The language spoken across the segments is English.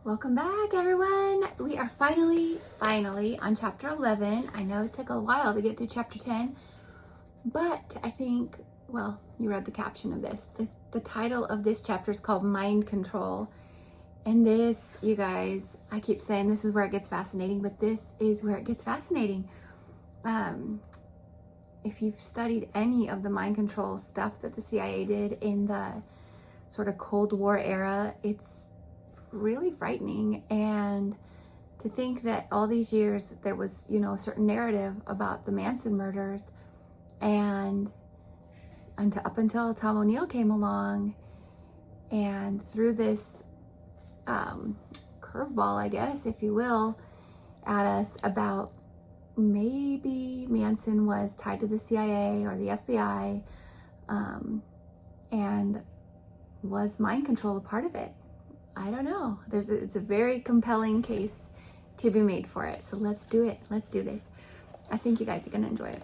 Welcome back, everyone. We are finally on chapter 11. I know it took a while to get through chapter 10, but I think, well, you read the caption of this. The title of this chapter is called Mind Control. And this, you guys, I keep saying this is where it gets fascinating, but this is where it gets fascinating. If you've studied any of the mind control stuff that the CIA did in the sort of Cold War era, it's really frightening. And to think that all these years there was, a certain narrative about the Manson murders, and up until Tom O'Neill came along and threw this curveball, I guess, if you will, at us about maybe Manson was tied to the CIA or the FBI, and was mind control a part of it? I don't know. It's a very compelling case to be made for it. So let's do it. Let's do this. I think you guys are going to enjoy it.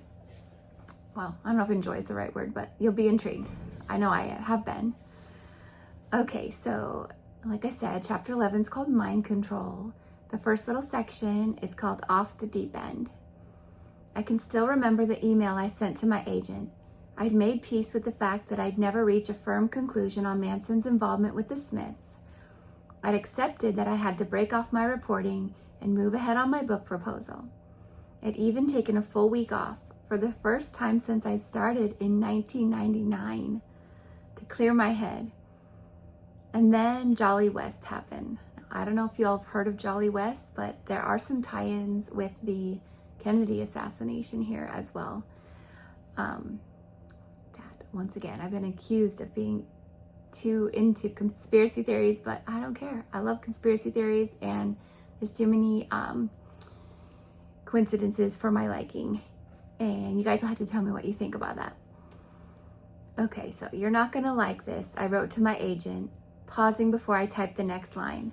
Well, I don't know if enjoy is the right word, but you'll be intrigued. I know I have been. Okay, so like I said, chapter 11 is called Mind Control. The first little section is called Off the Deep End. I can still remember the email I sent to my agent. I'd made peace with the fact that I'd never reach a firm conclusion on Manson's involvement with the Smiths. I'd accepted that I had to break off my reporting and move ahead on my book proposal. I'd even taken a full week off for the first time since I started in 1999 to clear my head. And then Jolly West happened. I don't know if you all have heard of Jolly West, but there are some tie-ins with the Kennedy assassination here as well. Once again, I've been accused of being too into conspiracy theories, but I don't care. I love conspiracy theories, and there's too many coincidences for my liking. And you guys will have to tell me what you think about that. Okay, so you're not gonna like this. I wrote to my agent, pausing before I typed the next line,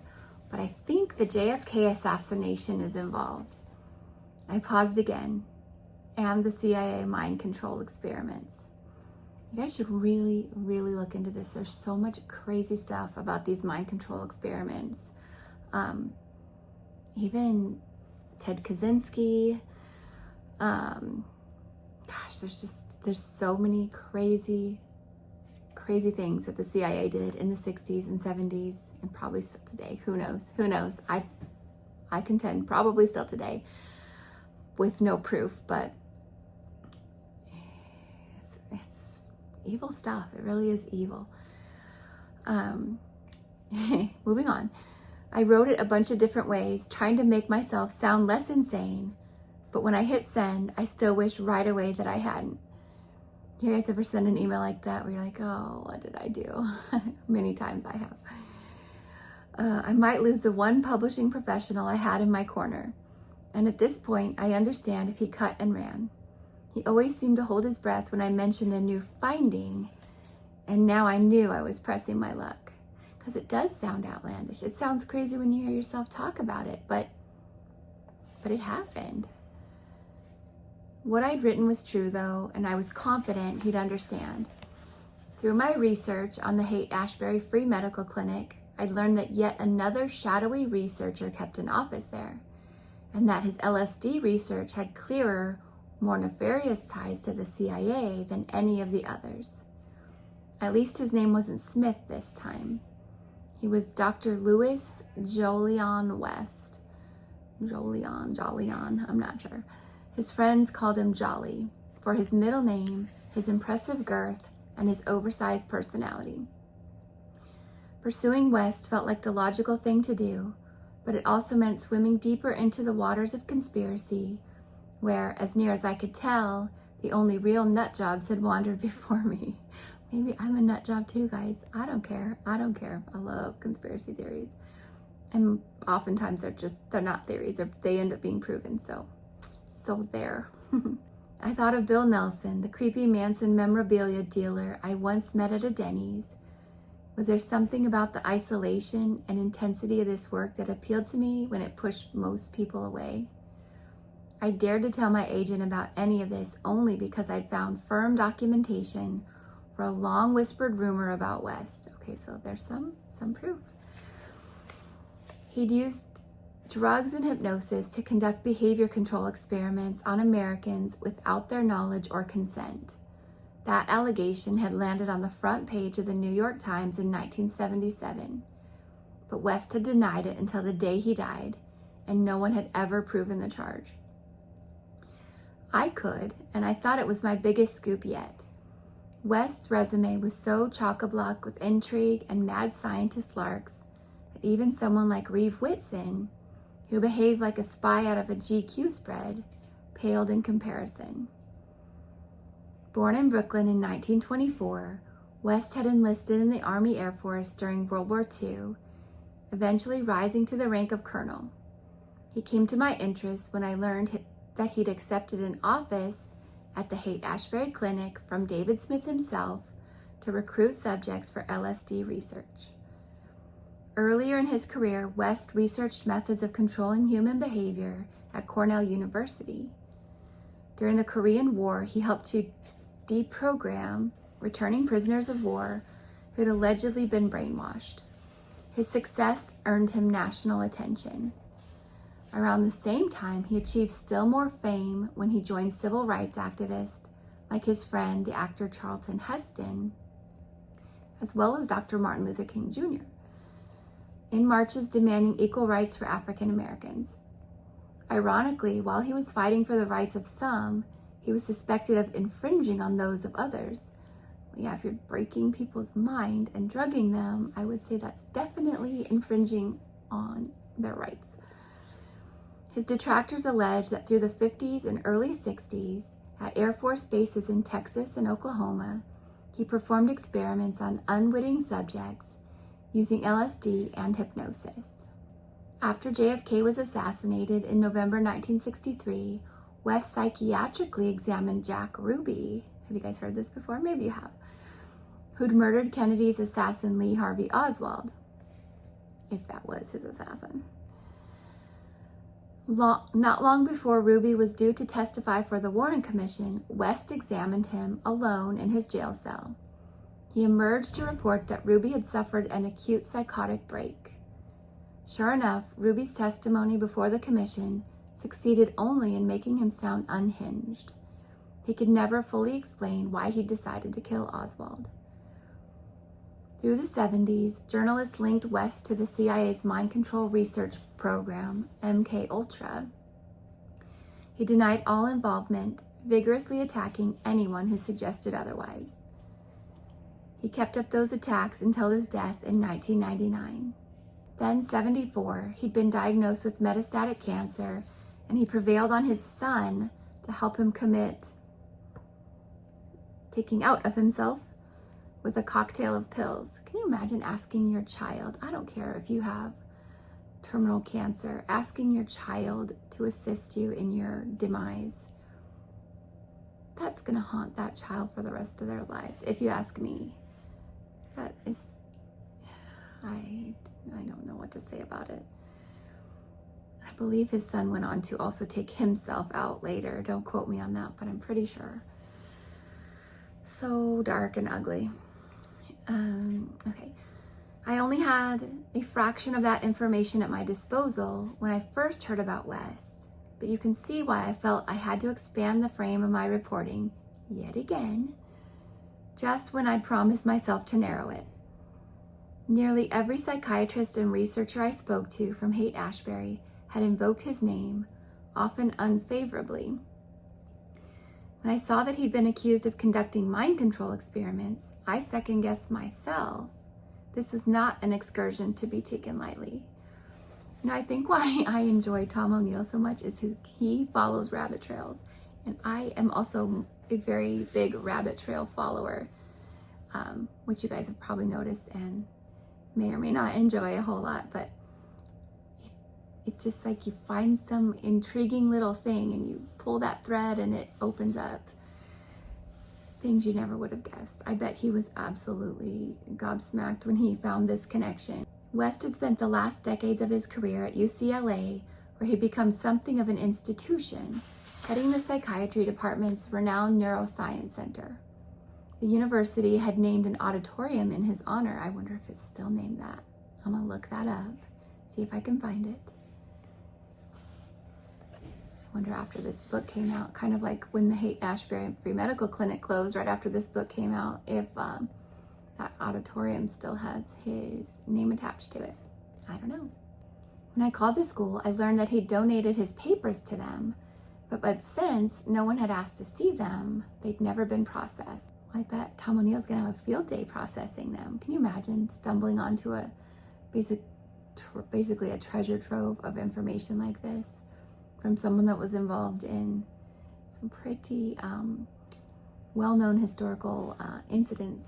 but I think the JFK assassination is involved. I paused again, and the CIA mind control experiments. You guys should really, really look into this. There's so much crazy stuff about these mind control experiments. Even Ted Kaczynski. There's so many crazy things that the CIA did in the 60s and 70s, and probably still today. Who knows? I contend probably still today with no proof, but it's evil stuff. It really is evil. Moving on. I wrote it a bunch of different ways, trying to make myself sound less insane, but when I hit send, I still wish right away that I hadn't. You guys ever send an email like that where you're like, oh, what did I do? Many times I have. I might lose the one publishing professional I had in my corner. And at this point, I understand if he cut and ran. He always seemed to hold his breath when I mentioned a new finding, and now I knew I was pressing my luck. Because it does sound outlandish. It sounds crazy when you hear yourself talk about it, but it happened. What I'd written was true, though, and I was confident he'd understand. Through my research on the Haight-Ashbury Free Medical Clinic, I'd learned that yet another shadowy researcher kept an office there, and that his LSD research had clearer, more nefarious ties to the CIA than any of the others. At least his name wasn't Smith this time. He was Dr. Louis Jolyon West. Jolyon, I'm not sure. His friends called him Jolly for his middle name, his impressive girth, and his oversized personality. Pursuing West felt like the logical thing to do, but it also meant swimming deeper into the waters of conspiracy, where, as near as I could tell, the only real nut jobs had wandered before me. Maybe I'm a nut job too, guys. I don't care. I love conspiracy theories. And oftentimes they're not theories. They end up being proven, so there. I thought of Bill Nelson, the creepy Manson memorabilia dealer I once met at a Denny's. Was there something about the isolation and intensity of this work that appealed to me when it pushed most people away? I dared to tell my agent about any of this only because I'd found firm documentation for a long whispered rumor about West. Okay, so there's some proof. He'd used drugs and hypnosis to conduct behavior control experiments on Americans without their knowledge or consent. That allegation had landed on the front page of the New York Times in 1977, but West had denied it until the day he died, and no one had ever proven the charge. I could, and I thought it was my biggest scoop yet. West's resume was so chock-a-block with intrigue and mad scientist larks that even someone like Reeve Whitson, who behaved like a spy out of a GQ spread, paled in comparison. Born in Brooklyn in 1924, West had enlisted in the Army Air Force during World War II, eventually rising to the rank of colonel. He came to my interest when I learned that he'd accepted an office at the Haight-Ashbury Clinic from David Smith himself to recruit subjects for LSD research. Earlier in his career, West researched methods of controlling human behavior at Cornell University. During the Korean War, he helped to deprogram returning prisoners of war who had allegedly been brainwashed. His success earned him national attention. Around the same time, he achieved still more fame when he joined civil rights activists like his friend, the actor Charlton Heston, as well as Dr. Martin Luther King Jr., in marches demanding equal rights for African Americans. Ironically, while he was fighting for the rights of some, he was suspected of infringing on those of others. Well, yeah, if you're breaking people's mind and drugging them, I would say that's definitely infringing on their rights. His detractors allege that through the 50s and early 60s, at Air Force bases in Texas and Oklahoma, he performed experiments on unwitting subjects using LSD and hypnosis. After JFK was assassinated in November 1963, West psychiatrically examined Jack Ruby. Have you guys heard this before? Maybe you have. Who'd murdered Kennedy's assassin Lee Harvey Oswald, if that was his assassin. Not long before Ruby was due to testify for the Warren Commission, West examined him alone in his jail cell. He emerged to report that Ruby had suffered an acute psychotic break. Sure enough, Ruby's testimony before the commission succeeded only in making him sound unhinged. He could never fully explain why he decided to kill Oswald. Through the 70s, journalists linked West to the CIA's mind control research program, MKUltra. He denied all involvement, vigorously attacking anyone who suggested otherwise. He kept up those attacks until his death in 1999. Then, 74, he'd been diagnosed with metastatic cancer, and he prevailed on his son to help him commit taking out of himself with a cocktail of pills. Can you imagine asking your child, I don't care if you have terminal cancer, asking your child to assist you in your demise? That's gonna haunt that child for the rest of their lives, if you ask me. That is, I don't know what to say about it. I believe his son went on to also take himself out later. Don't quote me on that, but I'm pretty sure. So dark and ugly. Okay. I only had a fraction of that information at my disposal when I first heard about West, but you can see why I felt I had to expand the frame of my reporting yet again, just when I'd promised myself to narrow it. Nearly every psychiatrist and researcher I spoke to from Haight-Ashbury had invoked his name, often unfavorably. When I saw that he'd been accused of conducting mind control experiments, I second-guessed myself. This was not an excursion to be taken lightly. You know, I think why I enjoy Tom O'Neill so much is he follows rabbit trails. And I am also a very big rabbit trail follower, which you guys have probably noticed and may or may not enjoy a whole lot, but it's just like you find some intriguing little thing and you pull that thread and it opens up things you never would have guessed. I bet he was absolutely gobsmacked when he found this connection. West had spent the last decades of his career at UCLA, where he'd become something of an institution, heading the psychiatry department's renowned neuroscience center. The university had named an auditorium in his honor. I wonder if it's still named that. I'm gonna look that up, see if I can find it. I wonder after this book came out, kind of like when the Haight-Ashbury Free Medical Clinic closed right after this book came out, if that auditorium still has his name attached to it. I don't know. When I called the school, I learned that he donated his papers to them, but since no one had asked to see them, they'd never been processed. I bet Tom O'Neill's gonna have a field day processing them. Can you imagine stumbling onto a basically a treasure trove of information like this from someone that was involved in some pretty well-known historical incidents?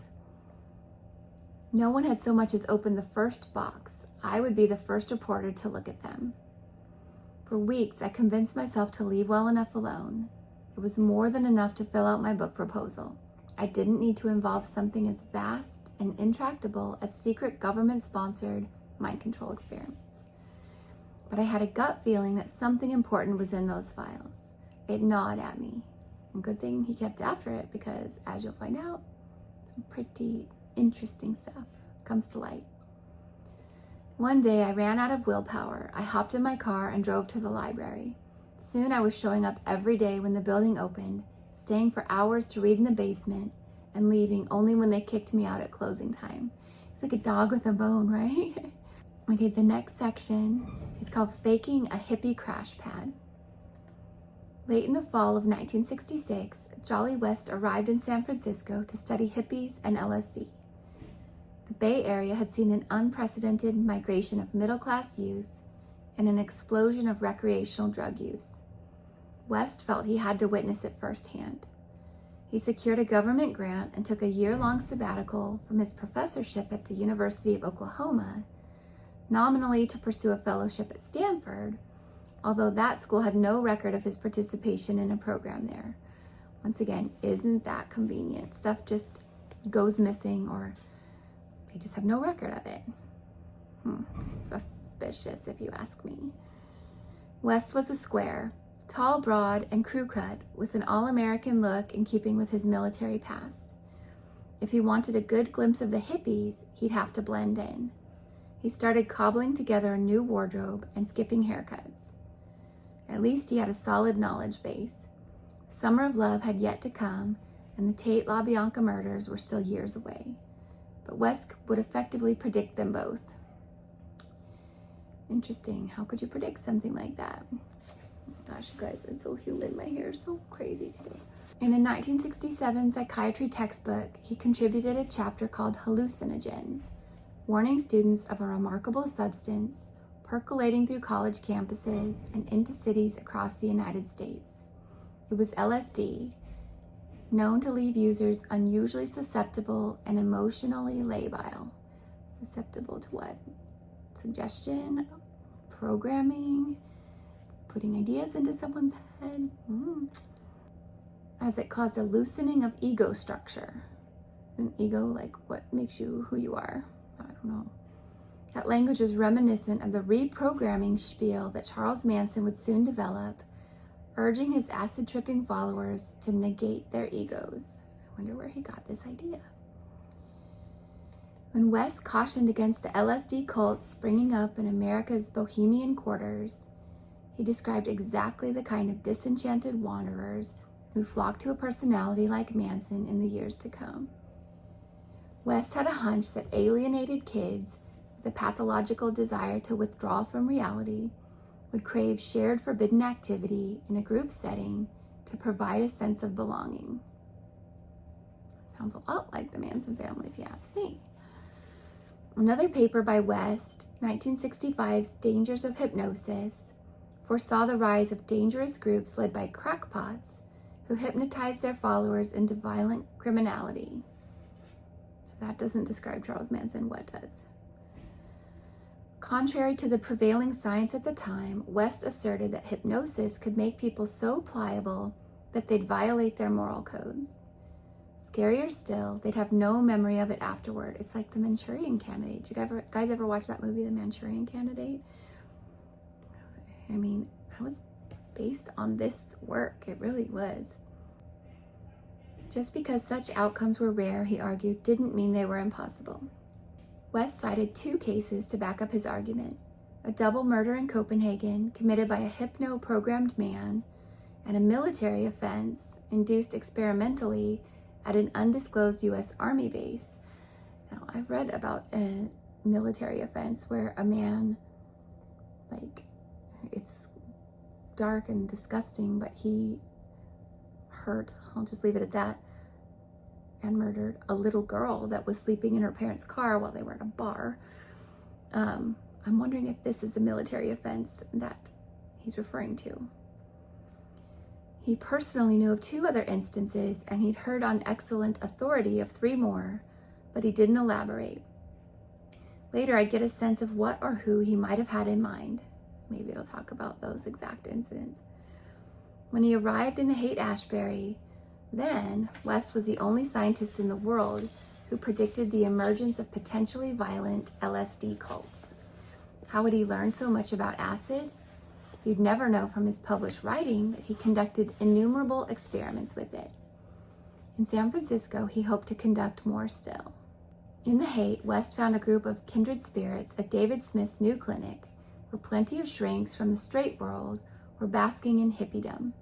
No one had so much as opened the first box. I would be the first reporter to look at them. For weeks, I convinced myself to leave well enough alone. It was more than enough to fill out my book proposal. I didn't need to involve something as vast and intractable as secret government-sponsored mind control experiments. But I had a gut feeling that something important was in those files. It gnawed at me. And good thing he kept after it, because as you'll find out, some pretty interesting stuff comes to light. One day I ran out of willpower. I hopped in my car and drove to the library. Soon I was showing up every day when the building opened, staying for hours to read in the basement, and leaving only when they kicked me out at closing time. It's like a dog with a bone, right? Okay, the next section is called Faking a Hippie Crash Pad. Late in the fall of 1966, Jolly West arrived in San Francisco to study hippies and LSD. The Bay Area had seen an unprecedented migration of middle-class youth and an explosion of recreational drug use. West felt he had to witness it firsthand. He secured a government grant and took a year-long sabbatical from his professorship at the University of Oklahoma, nominally to pursue a fellowship at Stanford, although that school had no record of his participation in a program there. Once again, isn't that convenient? Stuff just goes missing, or they just have no record of it. Suspicious, if you ask me. West was a square, tall, broad, and crew-cut, with an all-American look in keeping with his military past. If he wanted a good glimpse of the hippies, he'd have to blend in. He started cobbling together a new wardrobe and skipping haircuts. At least he had a solid knowledge base. Summer of Love had yet to come, and the Tate LaBianca murders were still years away. But West would effectively predict them both. Interesting. How could you predict something like that? Oh gosh, you guys, it's so humid. My hair is so crazy today. In a 1967 psychiatry textbook, he contributed a chapter called Hallucinogens, warning students of a remarkable substance percolating through college campuses and into cities across the United States. It was LSD, known to leave users unusually susceptible and emotionally labile. Susceptible to what? Suggestion? Programming? Putting ideas into someone's head? As it caused a loosening of ego structure. An ego, like what makes you who you are? I don't know. That language was reminiscent of the reprogramming spiel that Charles Manson would soon develop, urging his acid-tripping followers to negate their egos. I wonder where he got this idea. When West cautioned against the LSD cults springing up in America's bohemian quarters, he described exactly the kind of disenchanted wanderers who flocked to a personality like Manson in the years to come. West had a hunch that alienated kids with a pathological desire to withdraw from reality would crave shared forbidden activity in a group setting to provide a sense of belonging. Sounds a lot like the Manson family, if you ask me. Another paper by West, 1965's Dangers of Hypnosis, foresaw the rise of dangerous groups led by crackpots who hypnotized their followers into violent criminality. If that doesn't describe Charles Manson, what does? Contrary to the prevailing science at the time, West asserted that hypnosis could make people so pliable that they'd violate their moral codes. Scarier still, they'd have no memory of it afterward. It's like the Manchurian Candidate. Did you guys ever watch that movie, The Manchurian Candidate? I mean, that was based on this work. It really was. Just because such outcomes were rare, he argued, didn't mean they were impossible. West cited two cases to back up his argument: a double murder in Copenhagen committed by a hypno-programmed man, and a military offense induced experimentally at an undisclosed U.S. Army base. Now, I've read about a military offense where a man, it's dark and disgusting, but he hurt, I'll just leave it at that, and murdered a little girl that was sleeping in her parents' car while they were at a bar. I'm wondering if this is the military offense that he's referring to. He personally knew of 2 other instances, and he'd heard on excellent authority of 3 more, but he didn't elaborate. Later, I'd get a sense of what or who he might have had in mind. Maybe it'll talk about those exact incidents. When he arrived in the Haight-Ashbury, then West was the only scientist in the world who predicted the emergence of potentially violent LSD cults. How would he learn so much about acid? You'd never know from his published writing that he conducted innumerable experiments with it. In San Francisco, he hoped to conduct more still. In the Haight, West found a group of kindred spirits at David Smith's new clinic, where plenty of shrinks from the straight world were basking in hippiedom.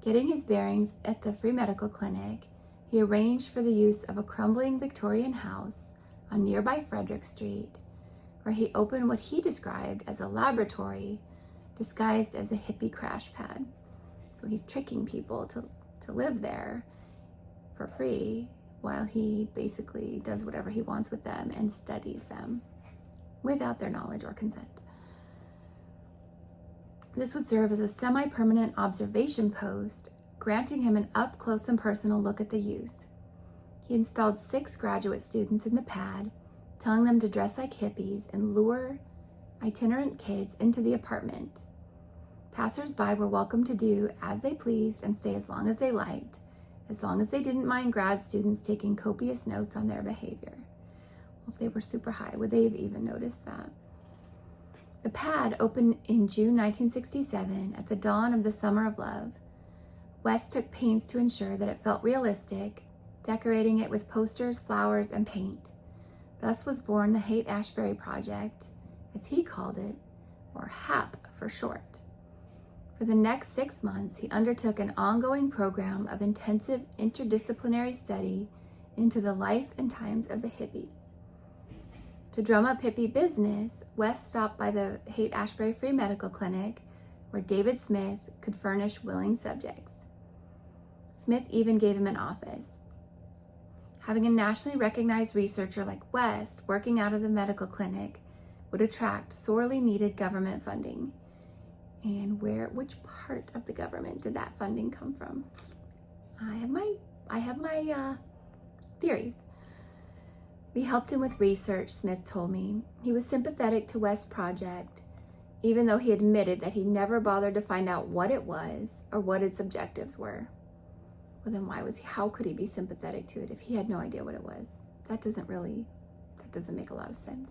Getting his bearings at the free medical clinic, he arranged for the use of a crumbling Victorian house on nearby Frederick Street, where he opened what he described as a laboratory disguised as a hippie crash pad. So he's tricking people to live there for free while he basically does whatever he wants with them and studies them without their knowledge or consent. This would serve as a semi-permanent observation post, granting him an up-close and personal look at the youth. He installed 6 graduate students in the pad, telling them to dress like hippies and lure itinerant kids into the apartment. Passers-by were welcome to do as they pleased and stay as long as they liked, as long as they didn't mind grad students taking copious notes on their behavior. Well, if they were super high, would they have even noticed that? The pad opened in June 1967 at the dawn of the Summer of Love. West took pains to ensure that it felt realistic, decorating it with posters, flowers, and paint. Thus was born the Haight-Ashbury Project, as he called it, or HAP for short. For the next 6 months, he undertook an ongoing program of intensive interdisciplinary study into the life and times of the hippies. To drum up hippie business, West stopped by the Haight-Ashbury Free Medical Clinic, where David Smith could furnish willing subjects. Smith even gave him an office. Having a nationally recognized researcher like West working out of the medical clinic would attract sorely needed government funding. And which part of the government did that funding come from? I have my theories. We helped him with research, Smith told me. He was sympathetic to West's project, even though he admitted that he never bothered to find out what it was or what its objectives were. Well, then how could he be sympathetic to it if he had no idea what it was? That doesn't make a lot of sense.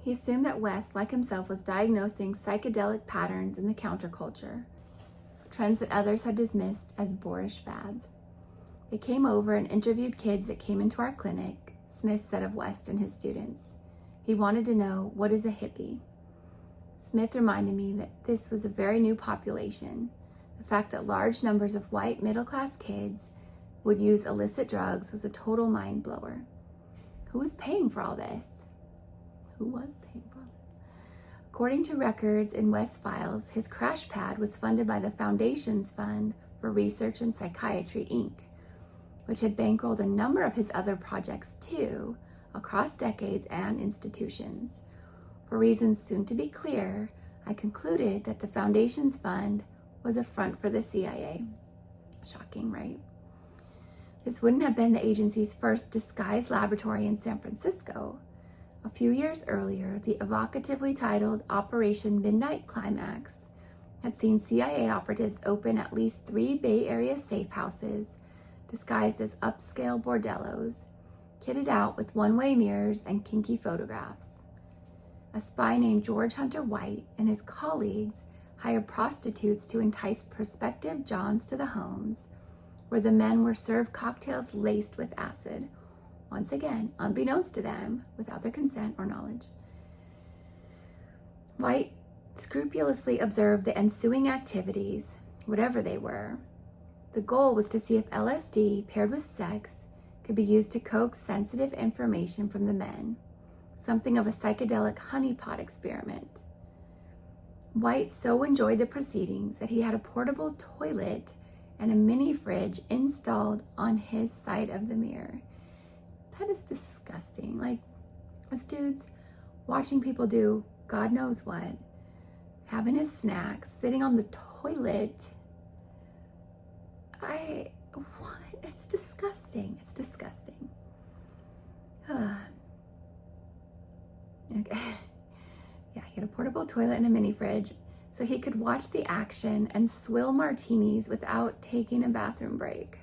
He assumed that West, like himself, was diagnosing psychedelic patterns in the counterculture, trends that others had dismissed as boorish fads. They came over and interviewed kids that came into our clinic, Smith said of West and his students. He wanted to know, what is a hippie? Smith reminded me that this was a very new population. The fact that large numbers of white middle-class kids would use illicit drugs was a total mind blower. Who was paying for all this? Who was paying for all this? According to records in West's files, his crash pad was funded by the Foundation's Fund for Research in Psychiatry, Inc., which had bankrolled a number of his other projects too, across decades and institutions. For reasons soon to be clear, I concluded that the Foundation's fund was a front for the CIA. Shocking, right? This wouldn't have been the agency's first disguised laboratory in San Francisco. A few years earlier, the evocatively titled Operation Midnight Climax had seen CIA operatives open at least 3 Bay Area safe houses disguised as upscale bordellos, kitted out with one-way mirrors and kinky photographs. A spy named George Hunter White and his colleagues hired prostitutes to entice prospective Johns to the homes, where the men were served cocktails laced with acid, once again, unbeknownst to them, without their consent or knowledge. White scrupulously observed the ensuing activities, whatever they were. The goal was to see if LSD paired with sex could be used to coax sensitive information from the men, something of a psychedelic honeypot experiment. White so enjoyed the proceedings that he had a portable toilet and a mini fridge installed on his side of the mirror. That is disgusting. Like, this dude's watching people do God knows what, having his snacks, sitting on the toilet. What? It's disgusting. It's disgusting. Okay. Yeah, he had a portable toilet and a mini fridge so he could watch the action and swill martinis without taking a bathroom break.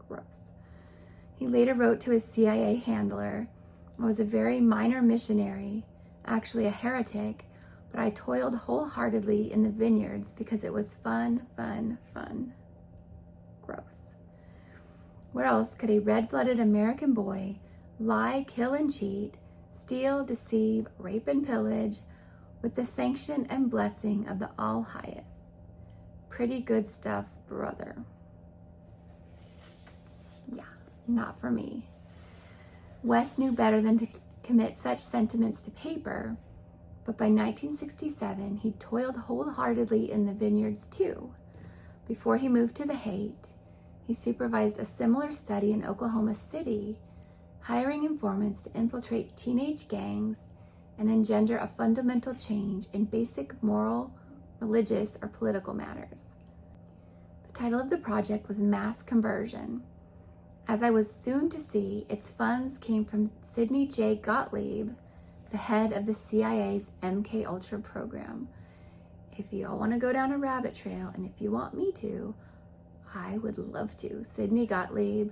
Gross. He later wrote to his CIA handler, "I was a very minor missionary, actually a heretic, but I toiled wholeheartedly in the vineyards because it was fun, fun, fun." Gross. Where else could a red-blooded American boy lie, kill, and cheat, steal, deceive, rape, and pillage with the sanction and blessing of the All-Highest? Pretty good stuff, brother. Yeah, not for me. West knew better than to commit such sentiments to paper, but by 1967, he toiled wholeheartedly in the vineyards too. Before he moved to the Haight, he supervised a similar study in Oklahoma City, hiring informants to infiltrate teenage gangs and engender a fundamental change in basic moral, religious, or political matters. The title of the project was Mass Conversion. As I was soon to see, its funds came from Sidney J. Gottlieb, the head of the CIA's MK Ultra program. If you all want to go down a rabbit trail, and if you want me to, I would love to. Sidney Gottlieb,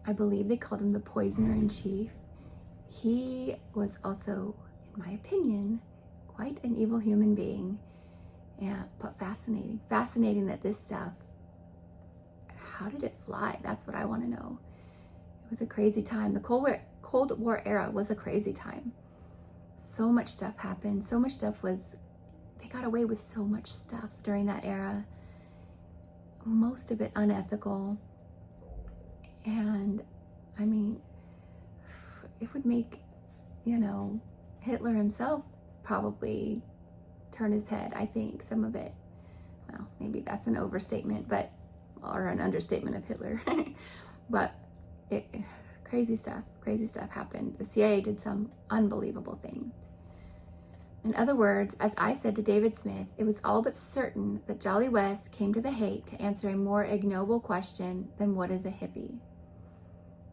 I believe they called him the poisoner in chief. He was also, in my opinion, quite an evil human being, but fascinating. Fascinating that this stuff, how did it fly? That's what I want to know. It was a crazy time. The Cold War era was a crazy time. So much stuff happened. So much stuff they got away with so much stuff during that era. Most of it unethical. And I mean, it would make, Hitler himself probably turn his head. I think some of it, well, maybe that's an overstatement, or an understatement of Hitler. But crazy stuff happened. The CIA did some unbelievable things. In other words, as I said to David Smith, it was all but certain that Jolly West came to the Haight to answer a more ignoble question than what is a hippie.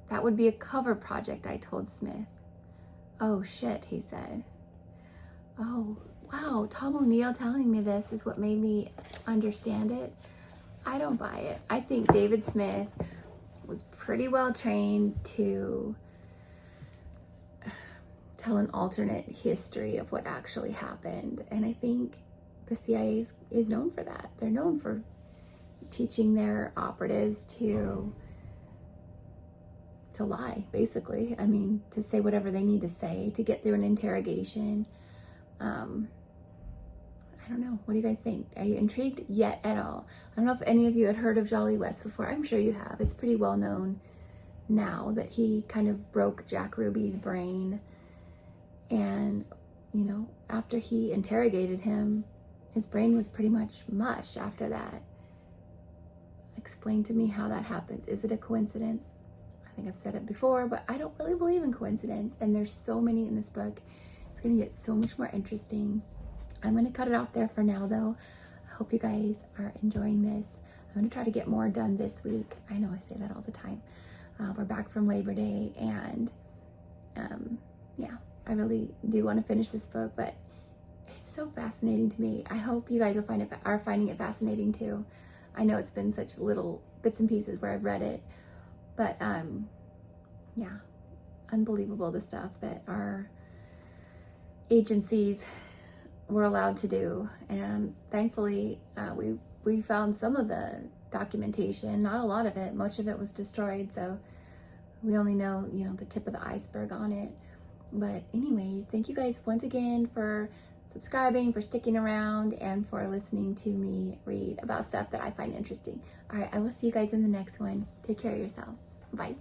That would be a cover project, I told Smith. Oh shit, he said. Oh, wow, Tom O'Neill telling me this is what made me understand it. I don't buy it. I think David Smith was pretty well trained to tell an alternate history of what actually happened. And I think the CIA is known for that. They're known for teaching their operatives to lie, basically. I mean, to say whatever they need to say to get through an interrogation. I don't know. What do you guys think? Are you intrigued yet at all? I don't know if any of you had heard of Jolly West before. I'm sure you have. It's pretty well known now that he kind of broke Jack Ruby's brain. And, after he interrogated him, his brain was pretty much mush after that. Explain to me how that happens. Is it a coincidence? I think I've said it before, but I don't really believe in coincidence. And there's so many in this book. It's going to get so much more interesting. I'm going to cut it off there for now, though. I hope you guys are enjoying this. I'm going to try to get more done this week. I know I say that all the time. We're back from Labor Day, and I really do want to finish this book, but it's so fascinating to me. I hope you guys are finding it fascinating too. I know it's been such little bits and pieces where I've read it, but unbelievable the stuff that our agencies were allowed to do. And thankfully, we found some of the documentation, not a lot of it. Much of it was destroyed, so we only know, the tip of the iceberg on it. But anyways, thank you guys once again for subscribing, for sticking around, and for listening to me read about stuff that I find interesting. All right, I will see you guys in the next one. Take care of yourselves. Bye.